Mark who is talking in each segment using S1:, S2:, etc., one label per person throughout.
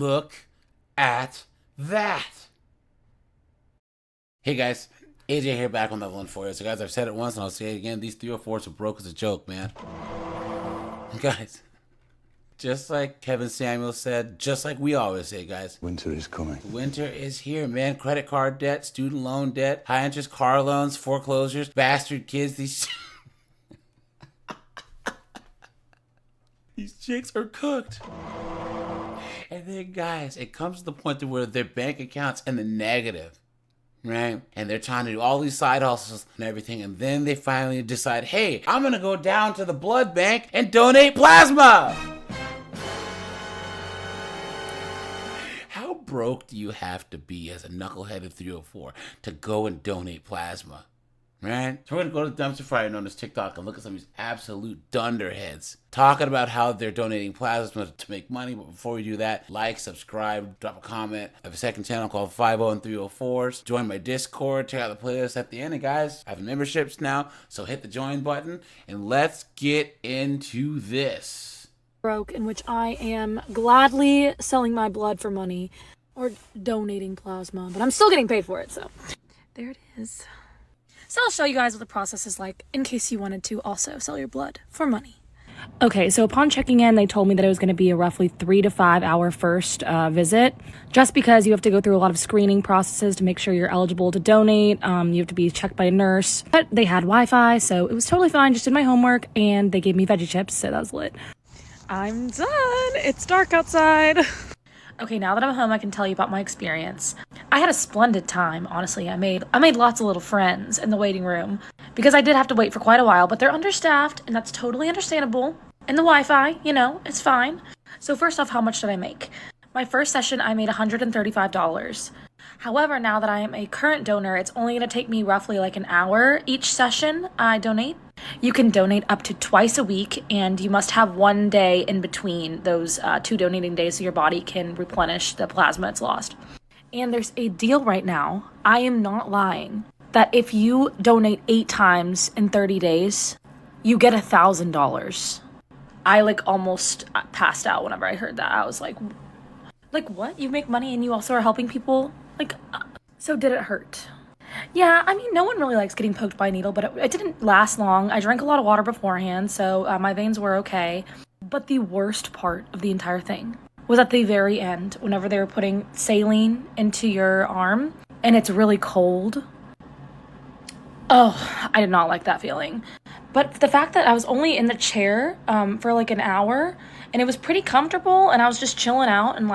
S1: Look at that. Hey guys, AJ here, back on that one for you. So guys, I've said it once and I'll say it again. These 304s are broke as a joke, man. Guys, just like Kevin Samuels said, just like we always say, guys.
S2: Winter is coming.
S1: Winter is here, man. Credit card debt, student loan debt, high interest car loans, foreclosures, bastard kids. These chicks are cooked. And then, guys, it comes to the point to where their bank accounts in the negative, right? And they're trying to do all these side hustles and everything. And then they finally decide, hey, I'm going to go down to the blood bank and donate plasma. How broke do you have to be as a knuckleheaded 304 to go and donate plasma? Right? So we're going to go to the dumpster fire known as TikTok and look at some of these absolute dunderheads talking about how they're donating plasma to make money. But before we do that, like, subscribe, drop a comment. I have a second channel called 50 and 304s. Join my Discord. Check out the playlist at the end. And guys, I have memberships now, so hit the join button and let's get into this.
S3: Broke, in which I am gladly selling my blood for money or donating plasma, but I'm still getting paid for it, so there it is. So I'll show you guys what the process is like in case you wanted to also sell your blood for money. Okay, so upon checking in, they told me that it was going to be a roughly 3 to 5 hour first visit, just because you have to go through a lot of screening processes to make sure you're eligible to donate. You have to be checked by a nurse, but they had Wi-Fi, so it was totally fine. Just did my homework, and they gave me veggie chips, so that was lit. I'm done. It's dark outside. Okay, now that I'm home, I can tell you about my experience. I had a splendid time, honestly. I made lots of little friends in the waiting room because I did have to wait for quite a while, but they're understaffed, and that's totally understandable. And the Wi-Fi, it's fine. So first off, how much did I make? My first session, I made $135. However, now that I am a current donor, it's only going to take me roughly like an hour each session I donate. You can donate up to twice a week, and you must have one day in between those 2 donating days so your body can replenish the plasma it's lost. And there's a deal right now, I am not lying, that if you donate 8 times in 30 days, you get $1,000. I almost passed out whenever I heard that. I was like, what? You make money and you also are helping people? So did it hurt? Yeah, no one really likes getting poked by a needle, but it didn't last long. I drank a lot of water beforehand, so my veins were okay. But the worst part of the entire thing was at the very end, whenever they were putting saline into your arm, and it's really cold. Oh, I did not like that feeling. But the fact that I was only in the chair for an hour, and it was pretty comfortable, and I was just chilling out and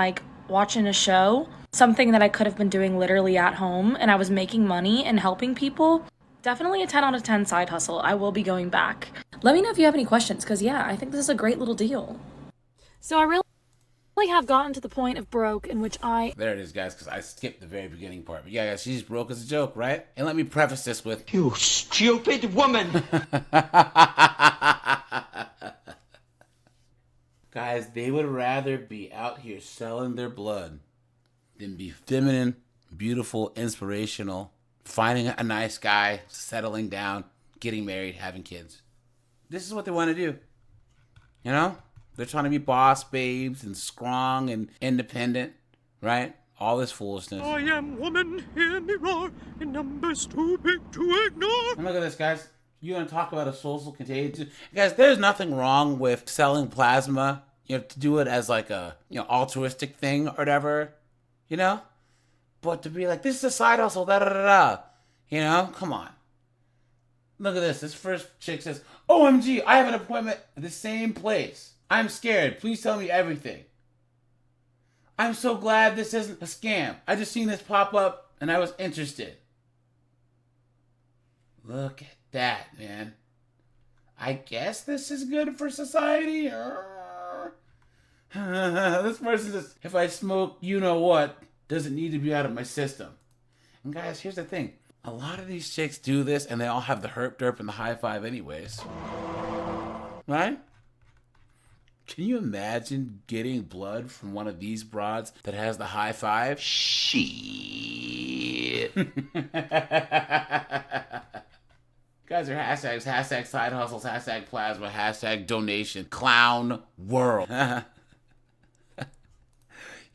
S3: watching a show, something that I could have been doing literally at home, and I was making money and helping people. Definitely a 10 out of 10 side hustle. I will be going back. Let me know if you have any questions, because yeah, I think this is a great little deal. So I really have gotten to the point of broke in which
S1: There it is, guys, because I skipped the very beginning part. But yeah, guys, she's broke as a joke, right? And let me preface this with,
S4: You stupid woman!
S1: guys, they would rather be out here selling their blood than be feminine, beautiful, inspirational, finding a nice guy, settling down, getting married, having kids. This is what they want to do. They're trying to be boss babes and strong and independent, right? All this foolishness.
S5: I am woman, hear me roar, in numbers too big to ignore.
S1: And look at this, guys. You want to talk about a social contagion? Guys, there's nothing wrong with selling plasma, to do it as a, altruistic thing or whatever, But to be like, this is a side hustle, da-da-da-da, come on. Look at this. This first chick says, OMG, I have an appointment at the same place. I'm scared. Please tell me everything. I'm so glad this isn't a scam. I just seen this pop up and I was interested. Look at that, man. I guess this is good for society. This person says, if I smoke, you know what, doesn't need to be out of my system. And guys, here's the thing. A lot of these chicks do this and they all have the herp derp and the high five anyways. Right? Can you imagine getting blood from one of these broads that has the high five?
S4: Shit.
S1: Guys are hashtags, hashtag side hustles, hashtag plasma, hashtag donation, clown world.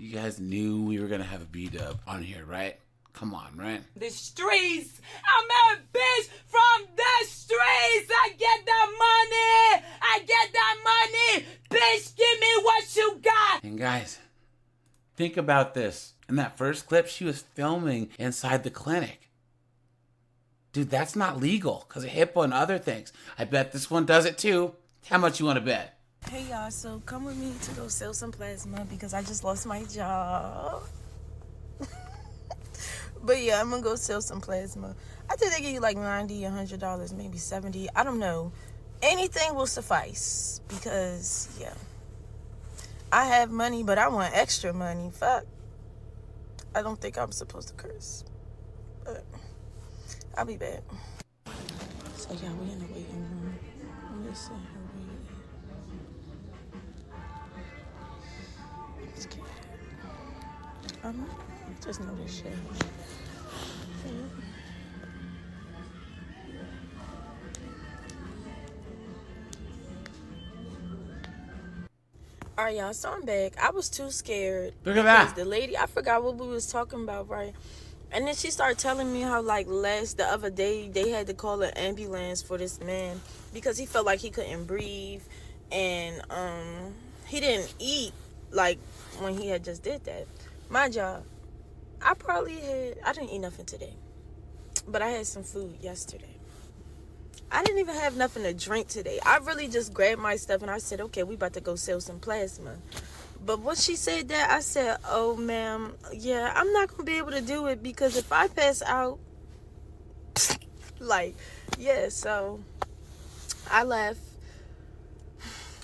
S1: You guys knew we were gonna have a B-dub on here, right? Come on, right?
S2: The streets. I'm a bitch from the streets. I get that money. I get that money. Bitch, give me what you got.
S1: And guys, think about this. In that first clip, she was filming inside the clinic. Dude, that's not legal because of HIPAA and other things. I bet this one does it too. How much you want to bet?
S6: Hey y'all, so come with me to go sell some plasma because I just lost my job. But yeah, I'm gonna go sell some plasma. I think they give you like $90, $100, maybe $70. I don't know. Anything will suffice because yeah, I have money, but I want extra money. Fuck. I don't think I'm supposed to curse, but I'll be back. So yeah, we in the waiting room. I'm just sitting here waiting. I'm scared. Just know this shit. Alright, y'all, so I'm back. I was too scared.
S1: Look at that.
S6: The lady, I forgot what we was talking about, right? And then she started telling me how, like, the other day, they had to call an ambulance for this man because he felt like he couldn't breathe. And he didn't eat, like, when he had just did that. My job, I didn't eat nothing today. But I had some food yesterday. I didn't even have nothing to drink today. I really just grabbed my stuff and I said, okay, we about to go sell some plasma. But when she said that, I said, oh, ma'am, yeah, I'm not going to be able to do it because if I pass out, like, yeah, so I left.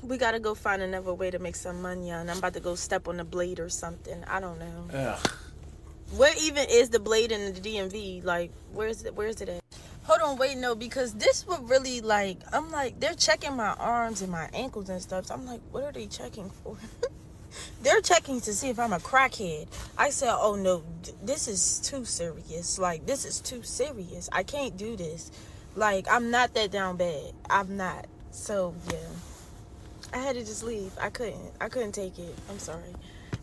S6: We got to go find another way to make some money on. I'm about to go step on the blade or something. I don't know.
S1: Ugh.
S6: Where even is the blade in the DMV? Like, where's it at? Hold on, wait, no, because this would really, like, I'm like, they're checking my arms and my ankles and stuff. So I'm like, what are they checking for? They're checking to see if I'm a crackhead. I said, oh, no, this is too serious. Like, this is too serious. I can't do this. Like, I'm not that down bad. I'm not. So, yeah. I had to just leave. I couldn't take it. I'm sorry.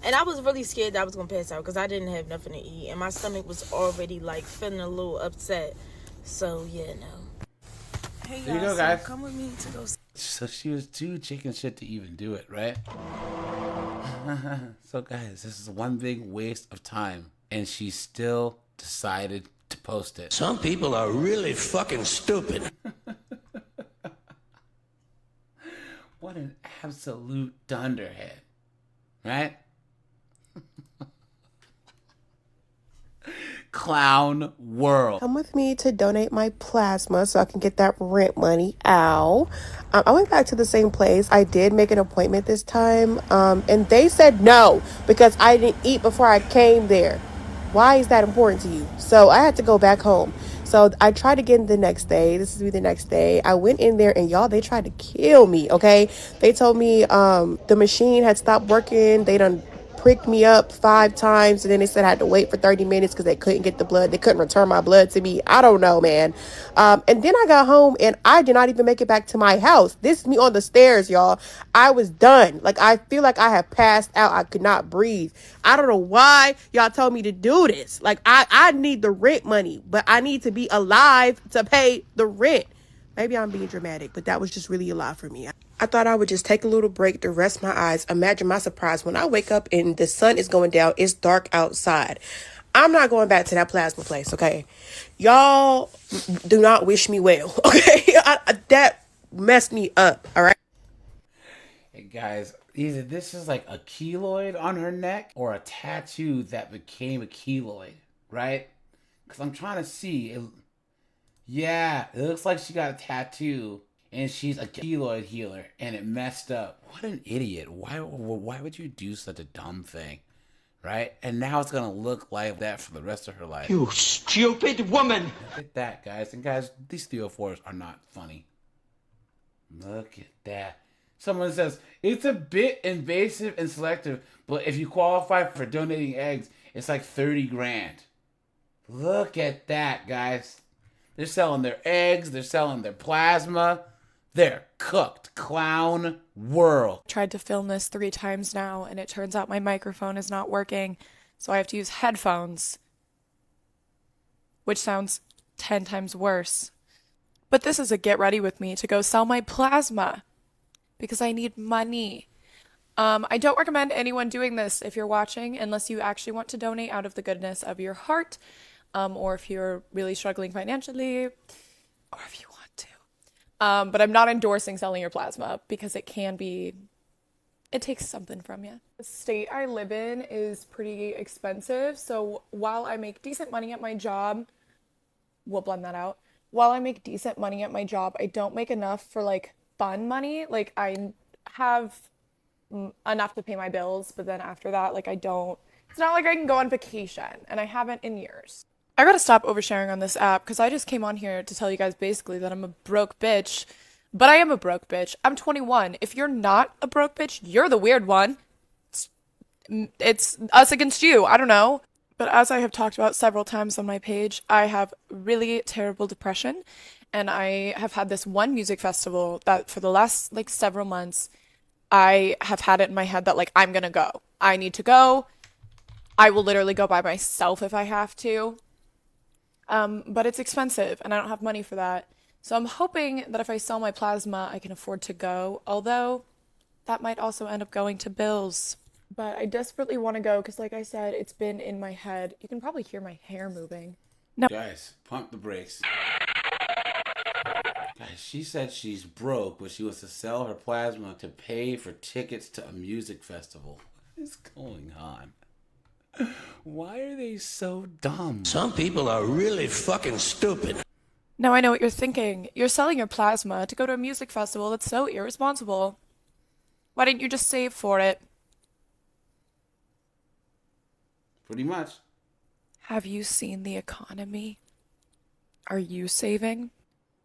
S6: And I was really scared that I was going to pass out because I didn't have nothing to eat. And my stomach was already, like, feeling a little upset. So, yeah, no. Hey,
S1: There you
S6: y'all,
S1: go, guys.
S6: so come with me to go.
S1: So she was too chicken shit to even do it, right? So guys, this is one big waste of time. And she still decided to post it.
S7: Some people are really fucking stupid.
S1: What an absolute dunderhead, right? Clown world.
S8: Come with me to donate my plasma so I can get that rent money. Ow. I went back to the same place. I did make an appointment this time. And they said no because I didn't eat before I came there. Why is that important to you? So I had to go back home. So I tried again the next day. This is the next day. I went in there and y'all, they tried to kill me, okay? They told me the machine had stopped working. They done pricked me up 5 times and then they said I had to wait for 30 minutes because they couldn't get the blood. They couldn't return my blood to me. I don't know, man. And then I got home and I did not even make it back to my house. This is me on the stairs, y'all. I was done. Like, I feel like I have passed out. I could not breathe. I don't know why y'all told me to do this. Like, I need the rent money, but I need to be alive to pay the rent. Maybe I'm being dramatic, but that was just really a lot for me. I thought I would just take a little break to rest my eyes. Imagine my surprise when I wake up and the sun is going down. It's dark outside. I'm not going back to that plasma place, okay? Y'all do not wish me well, okay? That messed me up, all right?
S1: Hey guys, either this is like a keloid on her neck or a tattoo that became a keloid, right? Because I'm trying to see. Yeah, it looks like she got a tattoo and she's a keloid healer and it messed up. What an idiot. Why would you do such a dumb thing, right? And now it's going to look like that for the rest of her life.
S4: You stupid woman!
S1: Look at that, guys. And guys, these 304s are not funny. Look at that. Someone says, it's a bit invasive and selective, but if you qualify for donating eggs, it's like 30 grand. Look at that, guys. They're selling their eggs. They're selling their plasma. They're cooked. Clown World.
S9: Tried to film this 3 times now, and it turns out my microphone is not working, so I have to use headphones, which sounds 10 times worse. But this is a get ready with me to go sell my plasma because I need money. I don't recommend anyone doing this if you're watching unless you actually want to donate out of the goodness of your heart, or if you're really struggling financially, or if you want to. But I'm not endorsing selling your plasma because it takes something from you. The state I live in is pretty expensive, so while I make decent money at my job, we'll blend that out. While I make decent money at my job, I don't make enough for like fun money. Like I have enough to pay my bills, but then after that, like it's not like I can go on vacation, and I haven't in years. I gotta stop oversharing on this app because I just came on here to tell you guys basically that I'm a broke bitch, but I am a broke bitch. I'm 21. If you're not a broke bitch, you're the weird one. It's us against you. I don't know. But as I have talked about several times on my page, I have really terrible depression, and I have had this one music festival that for the last like several months, I have had it in my head that like I'm gonna go. I need to go. I will literally go by myself if I have to. But it's expensive, and I don't have money for that. So I'm hoping that if I sell my plasma, I can afford to go, although that might also end up going to bills. But I desperately want to go because, like I said, it's been in my head. You can probably hear my hair moving. No.
S1: Guys, pump the brakes. Guys, she said she's broke, but she wants to sell her plasma to pay for tickets to a music festival. What is going on? Why are they so dumb?
S7: Some people are really fucking stupid.
S9: Now I know what you're thinking. You're selling your plasma to go to a music festival. That's so irresponsible. Why didn't you just save for it?
S1: Pretty much.
S9: Have you seen the economy? Are you saving?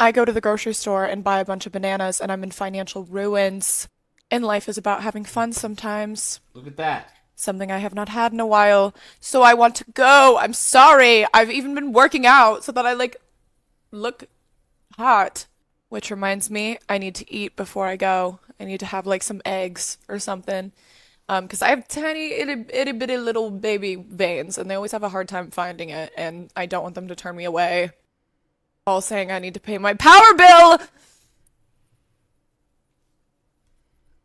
S9: I go to the grocery store and buy a bunch of bananas, and I'm in financial ruins. And life is about having fun sometimes.
S1: Look at that.
S9: Something I have not had in a while. So I want to go. I'm sorry. I've even been working out so that I look hot. Which reminds me, I need to eat before I go. I need to have some eggs or something. Because I have tiny, itty bitty little baby veins, and they always have a hard time finding it, and I don't want them to turn me away. All saying I need to pay my power bill!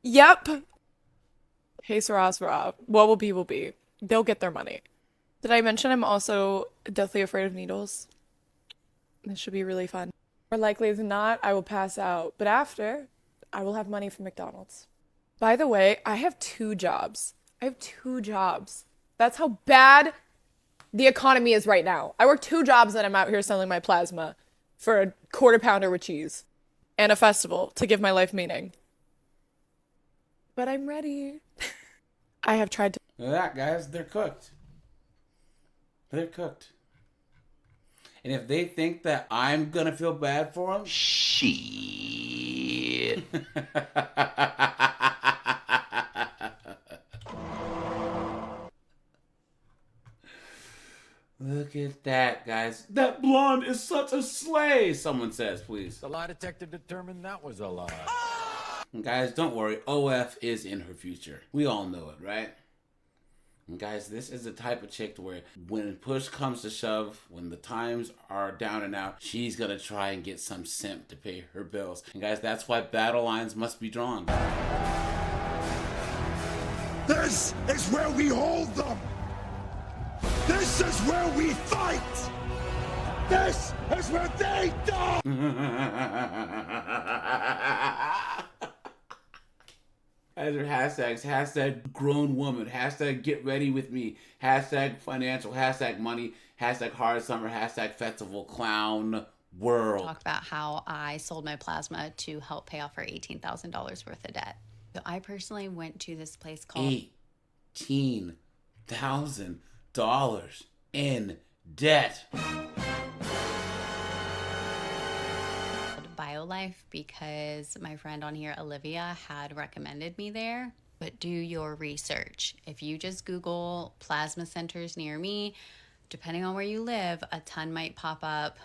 S9: Yep. Hey, Sarah. What will be, will be. They'll get their money. Did I mention I'm also deathly afraid of needles? This should be really fun. More likely than not, I will pass out, but after, I will have money from McDonald's. By the way, I have 2 jobs. That's how bad the economy is right now. I work 2 jobs and I'm out here selling my plasma for a quarter pounder with cheese and a festival to give my life meaning. But I'm ready. I have tried to...
S1: Look at that, guys. They're cooked. They're cooked. And if they think that I'm going to feel bad for them...
S7: Shit.
S1: Look at that, guys. That blonde is such a slay, someone says, please.
S10: The lie detector determined that was a lie.
S1: And guys, don't worry. OF is in her future. We all know it, right? And guys, this is the type of chick where when push comes to shove, when the times are down and out, she's gonna try and get some simp to pay her bills. And guys, that's why battle lines must be drawn.
S11: This is where we hold them! This is where we fight! This is where they die!
S1: As are hashtags, hashtag grown woman, hashtag get ready with me, hashtag financial, hashtag money, hashtag hard summer, hashtag festival clown world.
S12: Talk about how I sold my plasma to help pay off our $18,000 worth of debt. So I personally went to this place called
S1: $18,000 in debt.
S12: BioLife because my friend on here, Olivia, had recommended me there. But do your research. If you just Google plasma centers near me, depending on where you live, a ton might pop up.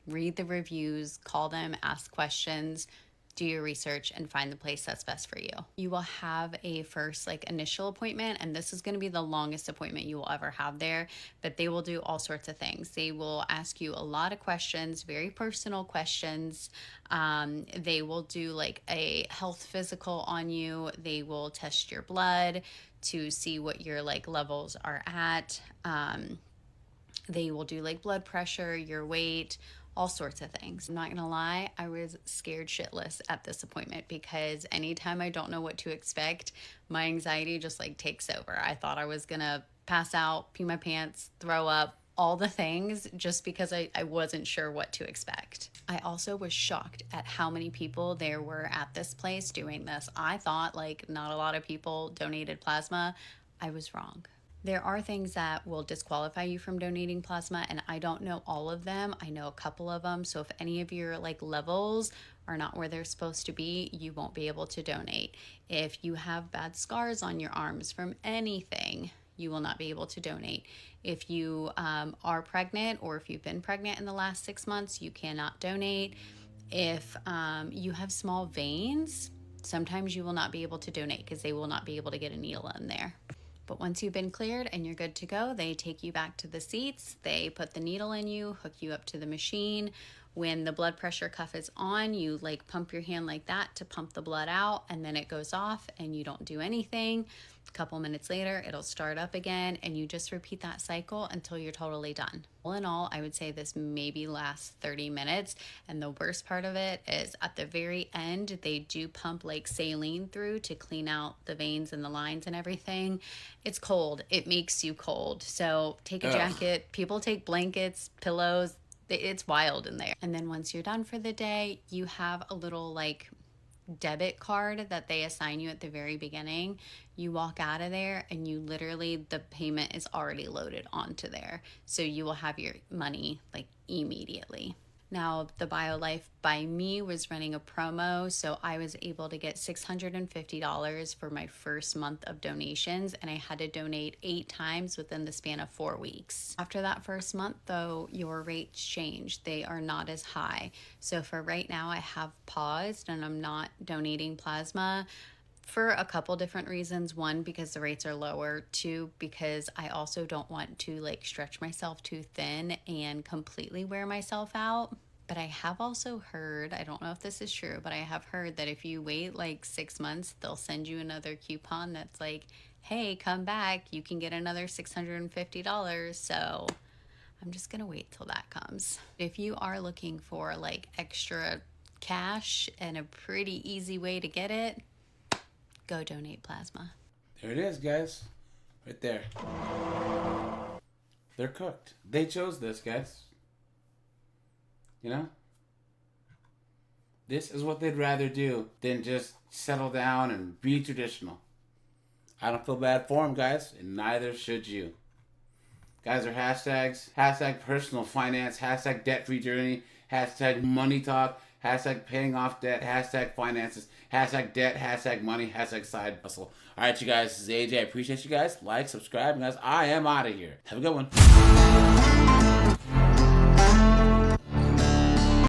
S12: Read the reviews, call them, ask questions. do your research and find the place that's best for you. You will have a first initial appointment, and this is going to be the longest appointment you will ever have there, but they will do all sorts of things. They will ask you a lot of questions, very personal questions. They will do a health physical on you. They will test your blood to see what your levels are at. They will do blood pressure, your weight, all sorts of things. I'm not gonna lie, I was scared shitless at this appointment because anytime I don't know what to expect, my anxiety just takes over. I thought I was gonna pass out, pee my pants, throw up, all the things, just because I wasn't sure what to expect. I also was shocked at how many people there were at this place doing this. I thought not a lot of people donated plasma. I was wrong. There are things that will disqualify you from donating plasma, and I don't know all of them. I know a couple of them. So if any of your levels are not where they're supposed to be, you won't be able to donate. If you have bad scars on your arms from anything, you will not be able to donate. If you are pregnant, or if you've been pregnant in the last 6 months, you cannot donate. If you have small veins, sometimes you will not be able to donate because they will not be able to get a needle in there. But once you've been cleared and you're good to go, they take you back to the seats. They put the needle in you, hook you up to the machine. When the blood pressure cuff is on, you pump your hand like that to pump the blood out, and then it goes off and you don't do anything. A couple minutes later, it'll start up again, and you just repeat that cycle until you're totally done. All in all, I would say this maybe lasts 30 minutes. And the worst part of it is at the very end, they do pump saline through to clean out the veins and the lines and everything. It's cold. It makes you cold. So take a jacket. People take blankets, pillows. It's wild in there. And then once you're done for the day, you have a little debit card that they assign you at the very beginning. You walk out of there and you literally, the payment is already loaded onto there. So you will have your money immediately. Now, the BioLife by me was running a promo, so I was able to get $650 for my first month of donations, and I had to donate 8 times within the span of 4 weeks. After that first month, though, your rates change. They are not as high. So for right now, I have paused and I'm not donating plasma for a couple different reasons. 1, because the rates are lower. 2, because I also don't want to stretch myself too thin and completely wear myself out. But I have also heard, I don't know if this is true, but I have heard that if you wait 6 months, they'll send you another coupon that's hey, come back, you can get another $650. So I'm just gonna wait till that comes. If you are looking for extra cash and a pretty easy way to get it, go donate plasma.
S1: There it is, guys. Right there. They're cooked. They chose this, guys. You know? This is what they'd rather do than just settle down and be traditional. I don't feel bad for them, guys, and neither should you. Guys, are hashtags. Hashtag personal finance. Hashtag debt-free journey. Hashtag money talk. Hashtag paying off debt. Hashtag finances. Hashtag debt. Hashtag money. Hashtag side hustle. All right, you guys. This is AJ. I appreciate you guys. Like, subscribe. And guys, I am out of here. Have a good one.